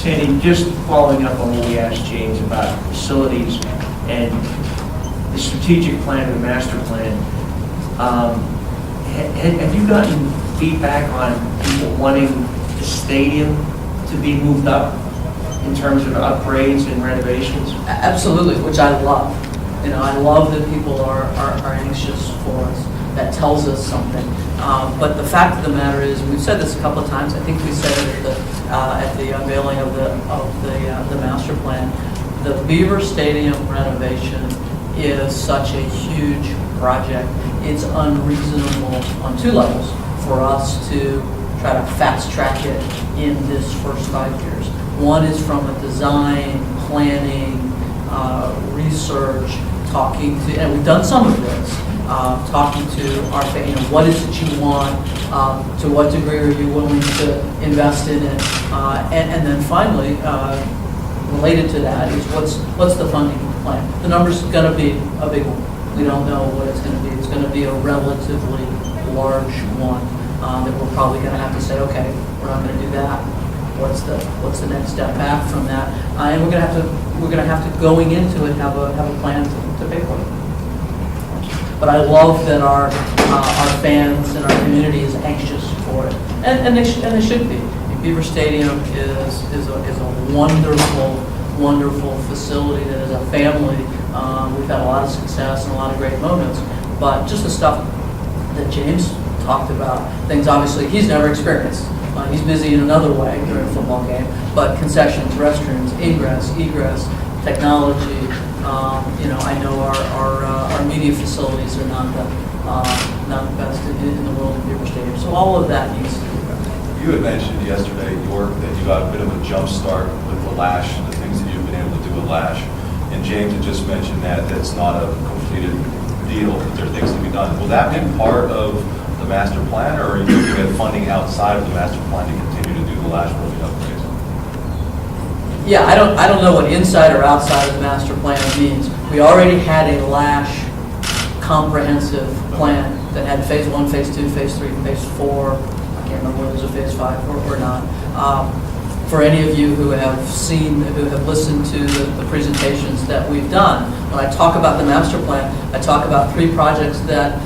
Sandy, just following up on what we asked James about facilities and the strategic plan and the master plan, have you gotten feedback on people wanting the stadium to be moved up in terms of upgrades and renovations? Absolutely, which I love. You know, I love that people are anxious for us. That tells us something. But the fact of the matter is, we've said this a couple of times. I think we said it at the unveiling of the master plan. The Beaver Stadium renovation is such a huge project. It's unreasonable on two levels for us to try to fast track it in this first 5 years. One is from a design, planning, research, talking to, and we've done some of this, talking to our, what is it you want, to what degree are you willing to invest in it, and then finally, related to that is what's the funding plan. The number's going to be a big one. We don't know what it's going to be. It's going to be a relatively large one that we're probably going to have to say, okay, we're not going to do that. What's the next step back from that? And we're going to have to going into it have a plan to pay for it. But I love that our fans and our community is anxious for it, and they should be. Beaver Stadium is a wonderful facility that as a family we've had a lot of success and a lot of great moments. But just the stuff that James talked about, things obviously he's never experienced. He's busy in another way during a football game, but concessions, restrooms, ingress, egress, technology. I know our media facilities are not the best in the world in Beaver Stadium. So all of that needs to be done. You had mentioned yesterday, York, that you got a bit of a jump start with the Lash, the things that you've been able to do with Lash. And James had just mentioned that that's not a completed deal, that there are things to be done. Will that be part of the master plan, or are you looking at funding outside of the master plan to continue to do the Lash building upgrades? Yeah, I don't know what inside or outside of the master plan means. We already had a Lash comprehensive plan that had phase 1, phase 2, phase 3, phase 4. I can't remember whether there's a phase 5 or not. For any of you who have listened to the presentations that we've done, when I talk about the master plan, I talk about 3 projects that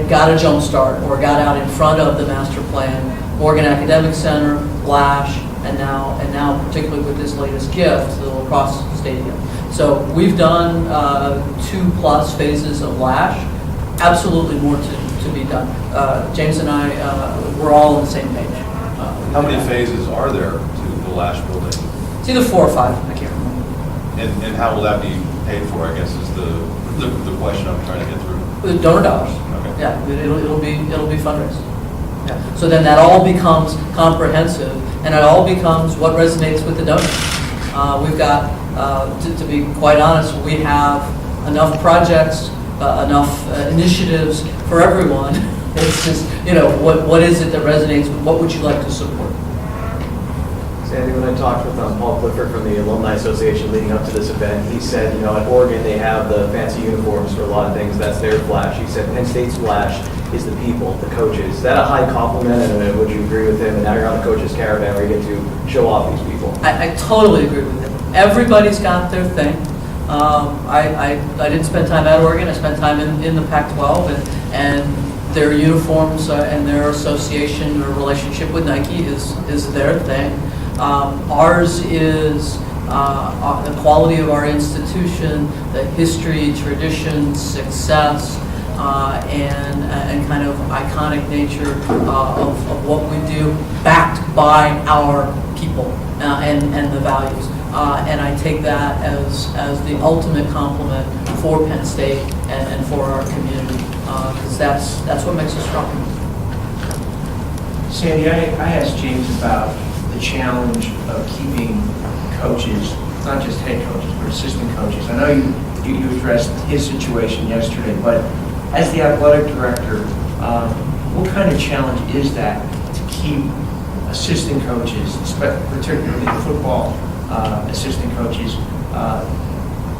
got a jump start or got out in front of the master plan: Morgan Academic Center, Lash, and now particularly with this latest gift, the lacrosse stadium. So we've done 2+ phases of Lash. Absolutely more to be done. James and I, we're all on the same page. How many phases are there to the Lash building? It's either 4 or 5. I can't remember. And how will that be paid for, I guess, is the question I'm trying to get through. With donor dollars. Okay. Yeah, it'll be fundraised. Yeah. So then that all becomes comprehensive, and it all becomes what resonates with the donors. We've got, to be quite honest, we have enough projects, enough initiatives for everyone. It's just, what is it that resonates with, what would you like to support? Sandy, when I talked with Paul Clifford from the Alumni Association leading up to this event, he said, at Oregon they have the fancy uniforms for a lot of things. That's their Flash. He said Penn State's Flash is the people, the coaches. Is that a high compliment, and would you agree with him? And now you're on the coaches' caravan where you get to show off these people. I totally agree with him. Everybody's got their thing. I didn't spend time at Oregon. I spent time in the Pac-12, and their uniforms and their association or relationship with Nike is their thing. Ours is the quality of our institution, the history, tradition, success, and kind of iconic nature of what we do, backed by our people and the values. And I take that as the ultimate compliment for Penn State and for our community, because that's what makes us strong. Sandy, I asked James about the challenge of keeping coaches, not just head coaches, but assistant coaches. I know you addressed his situation yesterday, but as the athletic director, what kind of challenge is that to keep assistant coaches, particularly football assistant coaches,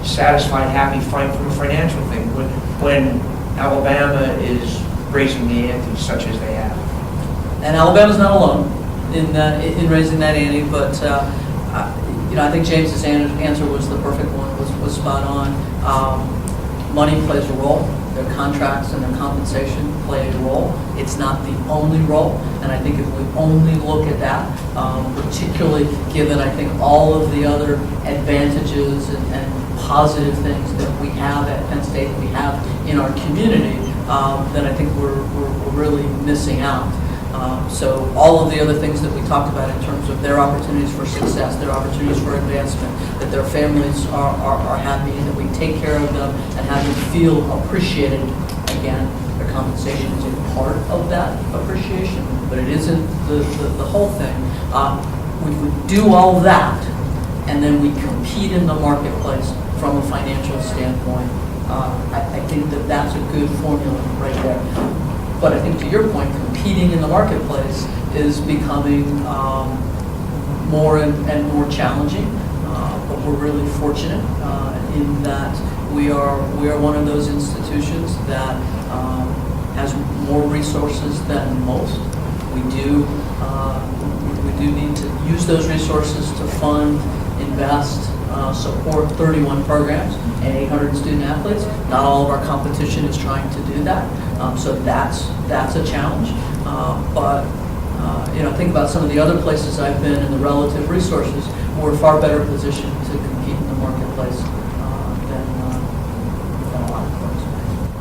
satisfied, happy, fine from a financial thing when Alabama is raising the ante such as they have? And Alabama's not alone in raising that ante, but I think James's answer was the perfect one, was spot on. Money plays a role. Their contracts and their compensation play a role. It's not the only role, and I think if we only look at that, particularly given, I think, all of the other advantages and positive things that we have at Penn State, that we have in our community, then I think we're really missing out. So all of the other things that we talked about in terms of their opportunities for success, their opportunities for advancement, that their families are happy and that we take care of them and have them feel appreciated. Again, their compensation is a part of that appreciation, but it isn't the whole thing. We would do all that, and then we compete in the marketplace from a financial standpoint. I think that that's a good formula right there. But I think to your point, competing in the marketplace is becoming more and more challenging. But we're really fortunate in that we are one of those institutions that has more resources than most. We do need to use those resources to fund, invest, support 31 programs and 800 student athletes. Not all of our competition is trying to do that, so that's a challenge. But think about some of the other places I've been and the relative resources. We're far better positioned